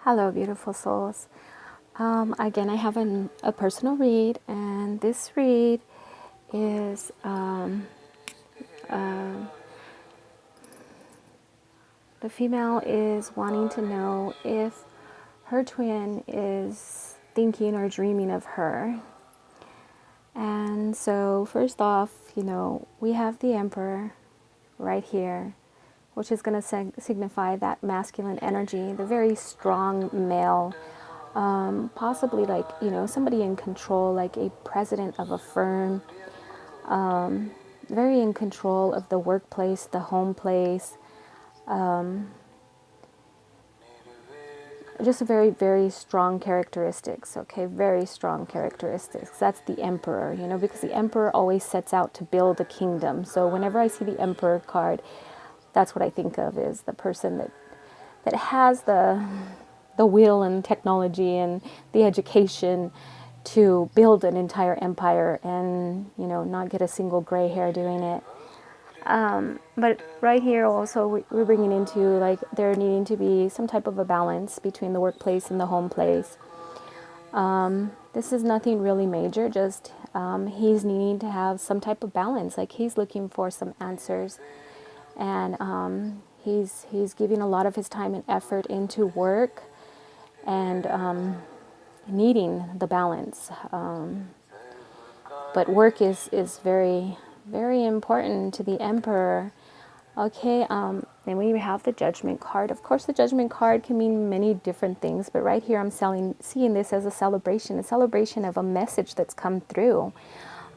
Hello, beautiful souls. Again, I have a personal read, and this read is the female is wanting to know if her twin is thinking or dreaming of her. And so, first off, we have the Emperor right here, which is going to signify that masculine energy, the very strong male. Possibly like, somebody in control, like a president of a firm, very in control of the workplace, the home place. Just a very, very strong characteristics, okay? Very strong characteristics. That's the Emperor, because the Emperor always sets out to build a kingdom. So whenever I see the Emperor card, that's what I think of, is the person that has the will and technology and the education to build an entire empire and, not get a single gray hair doing it. But right here also we're bringing into like there needing to be some type of a balance between the workplace and the home place. This is nothing really major, just he's needing to have some type of balance. Like he's looking for some answers, and he's giving a lot of his time and effort into work and needing the balance. But work is very, very important to the Emperor. Okay, then we have the Judgment card. Of course, the Judgment card can mean many different things, but right here I'm seeing this as a celebration of a message that's come through.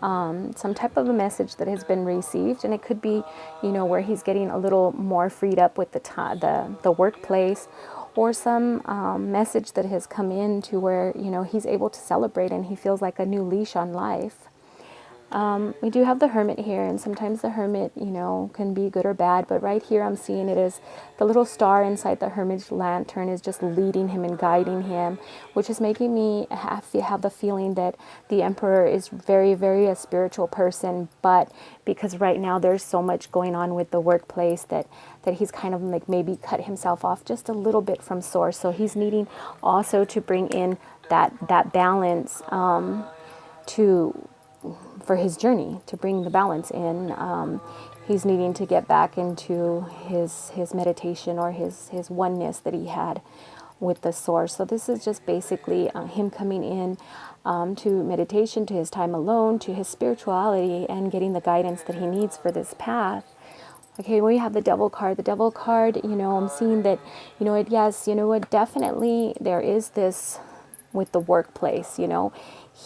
Some type of a message that has been received, and it could be, where he's getting a little more freed up with the workplace, or some message that has come in to where, he's able to celebrate and he feels like a new leash on life. We do have the Hermit here, and sometimes the Hermit, can be good or bad, but right here I'm seeing it as the little star inside the Hermit's lantern is just leading him and guiding him, which is making me have the feeling that the Emperor is very, very a spiritual person, but because right now there's so much going on with the workplace that he's kind of like maybe cut himself off just a little bit from source. So he's needing also to bring in that balance for his journey, to bring the balance in. He's needing to get back into his meditation or his oneness that he had with the source. So this is just basically him coming in to meditation, to his time alone, to his spirituality, and getting the guidance that he needs for this path. Okay, we have the Devil card. The Devil card, I'm seeing that, yes, definitely there is this with the workplace,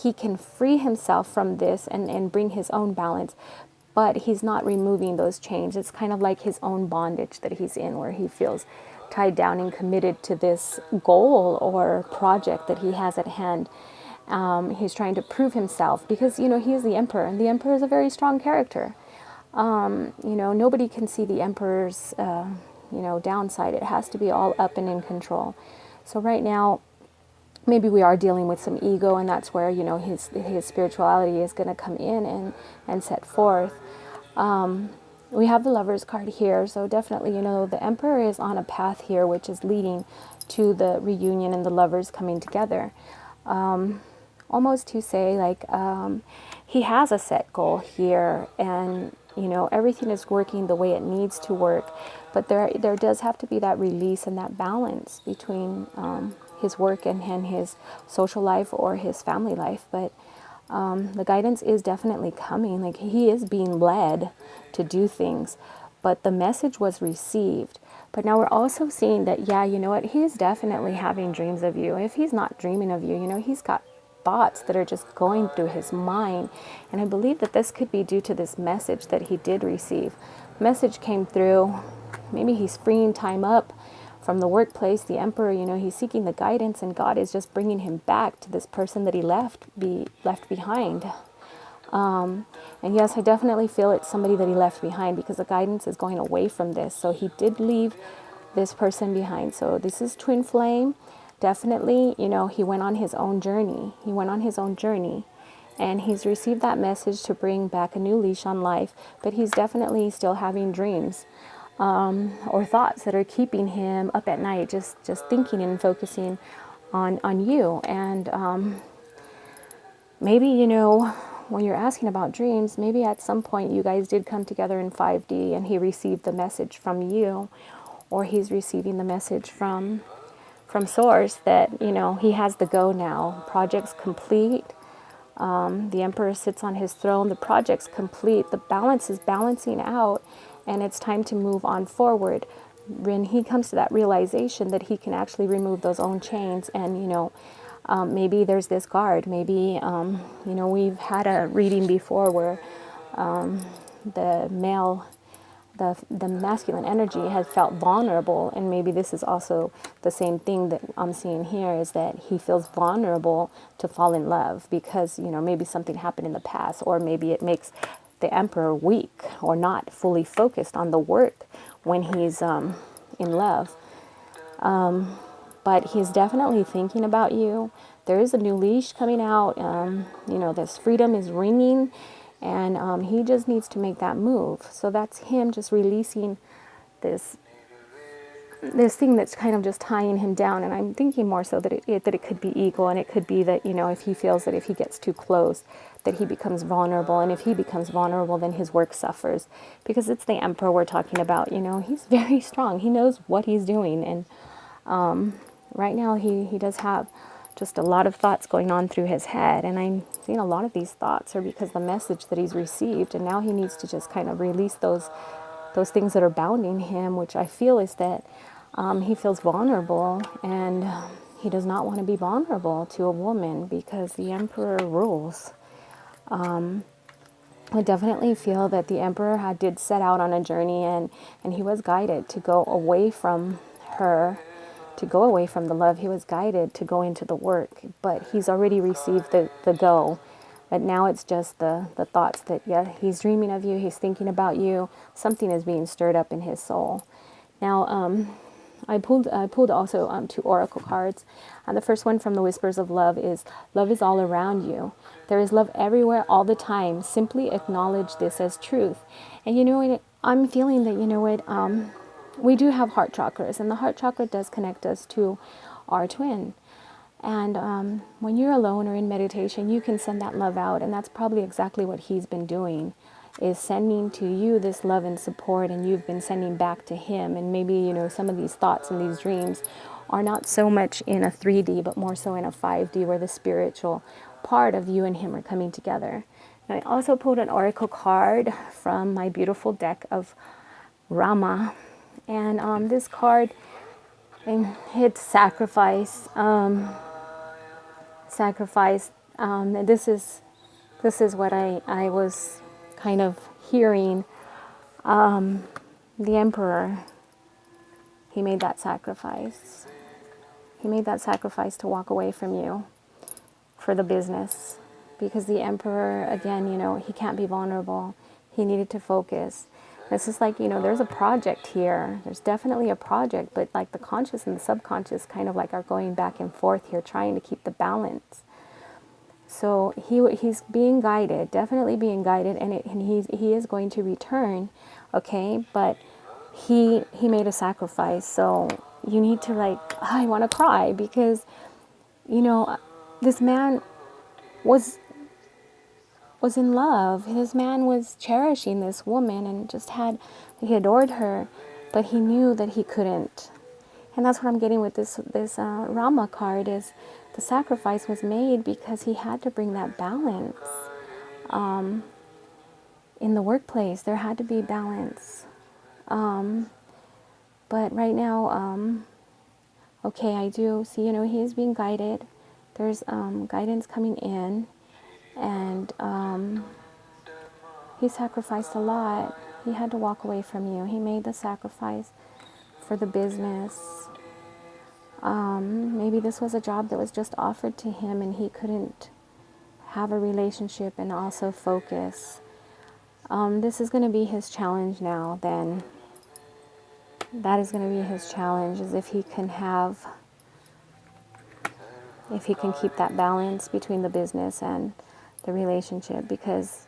he can free himself from this and bring his own balance, but he's not removing those chains. It's kind of like his own bondage that he's in, where he feels tied down and committed to this goal or project that he has at hand. He's trying to prove himself because, he is the Emperor, and the Emperor is a very strong character. Nobody can see the Emperor's, downside. It has to be all up and in control. So right now, maybe we are dealing with some ego, and that's where, his spirituality is going to come in and set forth. We have the Lover's card here, so definitely, the Emperor is on a path here, which is leading to the reunion and the lovers coming together. Almost to say, like, he has a set goal here, and, everything is working the way it needs to work, but there does have to be that release and that balance between his work and his social life or his family life. But the guidance is definitely coming. Like, he is being led to do things, but the message was received. But now we're also seeing that, yeah, he is definitely having dreams of you. If he's not dreaming of you, he's got thoughts that are just going through his mind. And I believe that this could be due to this message that he did receive. Message came through. Maybe he's freeing time up from the workplace. The Emperor, he's seeking the guidance, and God is just bringing him back to this person that he left behind. And yes, I definitely feel it's somebody that he left behind, because the guidance is going away from this. So he did leave this person behind. So this is twin flame. Definitely, he went on his own journey. And he's received that message to bring back a new leash on life, but he's definitely still having dreams. or thoughts that are keeping him up at night, just thinking and focusing on you. And maybe, when you're asking about dreams, maybe at some point you guys did come together in 5D and he received the message from you, or he's receiving the message from source that, he has the go now. Project's complete. The emperor sits on his throne. The project's complete. The balance is balancing out, and it's time to move on forward. When he comes to that realization that he can actually remove those own chains, and maybe there's this guard. Maybe we've had a reading before where the male, the masculine energy has felt vulnerable, and maybe this is also the same thing that I'm seeing here, is that he feels vulnerable to fall in love because maybe something happened in the past, or maybe it makes the emperor weak or not fully focused on the work when he's in love. But he's definitely thinking about you. There is a new leash coming out. This freedom is ringing. And he just needs to make that move. So that's him just releasing this thing that's kind of just tying him down. And I'm thinking more so that it could be ego, and it could be that, if he feels that if he gets too close, that he becomes vulnerable. And if he becomes vulnerable, then his work suffers. Because it's the emperor we're talking about. He's very strong. He knows what he's doing. And right now he does have just a lot of thoughts going on through his head, and I'm seeing a lot of these thoughts are because the message that he's received, and now he needs to just kind of release those things that are bounding him, which I feel is that he feels vulnerable, and he does not want to be vulnerable to a woman because the emperor rules. I definitely feel that the emperor did set out on a journey, and he was guided to go away from her, to go away from the love. He was guided to go into the work, but he's already received the go. But now it's just the thoughts that, yeah, he's dreaming of you, he's thinking about you, something is being stirred up in his soul. Now, I pulled also 2 oracle cards. The first one from the Whispers of Love is all around you. There is love everywhere all the time. Simply acknowledge this as truth. And I'm feeling that, we do have heart chakras, and the heart chakra does connect us to our twin. And when you're alone or in meditation, you can send that love out, and that's probably exactly what he's been doing, is sending to you this love and support, and you've been sending back to him. And maybe, some of these thoughts and these dreams are not so much in a 3D, but more so in a 5D, where the spiritual part of you and him are coming together. And I also pulled an oracle card from my beautiful deck of Rama. And this card, it's sacrifice. Sacrifice. And this is what I was kind of hearing. The emperor, he made that sacrifice. He made that sacrifice to walk away from you for the business, because the emperor, again, he can't be vulnerable. He needed to focus. This is like, there's a project here. There's definitely a project, but like the conscious and the subconscious kind of like are going back and forth here, trying to keep the balance. So he's being guided, definitely being guided, and he is going to return, okay? But he made a sacrifice. So you need to I want to cry, because this man was in love. This man was cherishing this woman and he adored her, but he knew that he couldn't. And that's what I'm getting with this Rama card, is the sacrifice was made because he had to bring that balance. In the workplace, there had to be balance. But right now, okay, I do see, he is being guided. There's guidance coming in. And he sacrificed a lot. He had to walk away from you. He made the sacrifice for the business. Maybe this was a job that was just offered to him, and he couldn't have a relationship and also focus. This is going to be his challenge now, then. That is going to be his challenge, is if he can keep that balance between the business and the relationship, because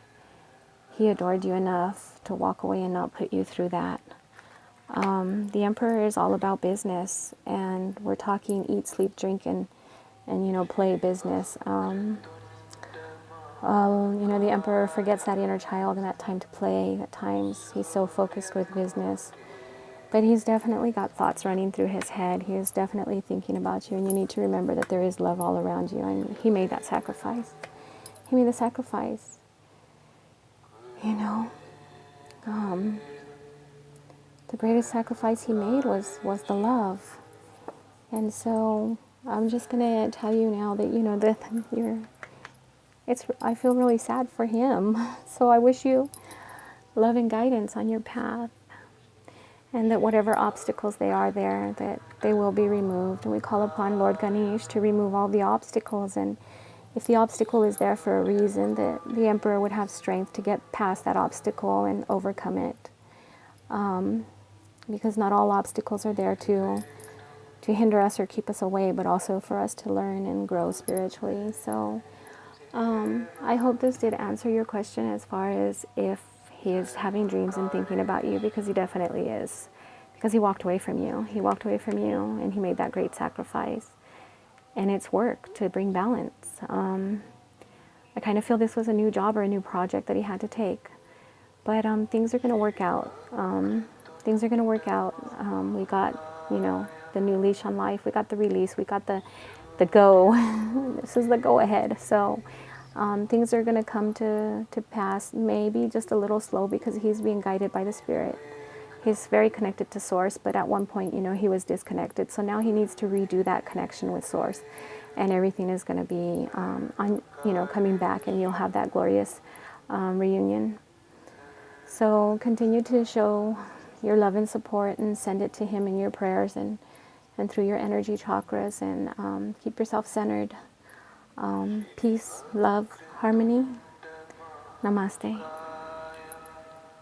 he adored you enough to walk away and not put you through that. The Emperor is all about business, and we're talking eat, sleep, drink, and play business. The Emperor forgets that inner child and that time to play. At times, he's so focused with business. But he's definitely got thoughts running through his head. He is definitely thinking about you, and you need to remember that there is love all around you, and he made that sacrifice. He made the sacrifice. You know, the greatest sacrifice he made was the love. And so I'm just gonna tell you now that that I feel really sad for him. So I wish you love and guidance on your path, and that whatever obstacles they are there, that they will be removed. And we call upon Lord Ganesh to remove all the obstacles. And if the obstacle is there for a reason, that the Emperor would have strength to get past that obstacle and overcome it. Because not all obstacles are there to hinder us or keep us away, but also for us to learn and grow spiritually. So I hope this did answer your question as far as if he is having dreams and thinking about you, because he definitely is. Because he walked away from you. He walked away from you, and he made that great sacrifice. And it's work to bring balance. I kind of feel this was a new job or a new project that he had to take. But things are going to work out. Things are going to work out. We got, the new leash on life. We got the release. We got the go. This is the go ahead. So things are going to come to pass, maybe just a little slow, because he's being guided by the Spirit. He's very connected to Source, but at one point, he was disconnected. So now he needs to redo that connection with Source, and everything is going to be, coming back, and you'll have that glorious reunion. So continue to show your love and support, and send it to him in your prayers and through your energy chakras, and keep yourself centered. Peace, love, harmony. Namaste.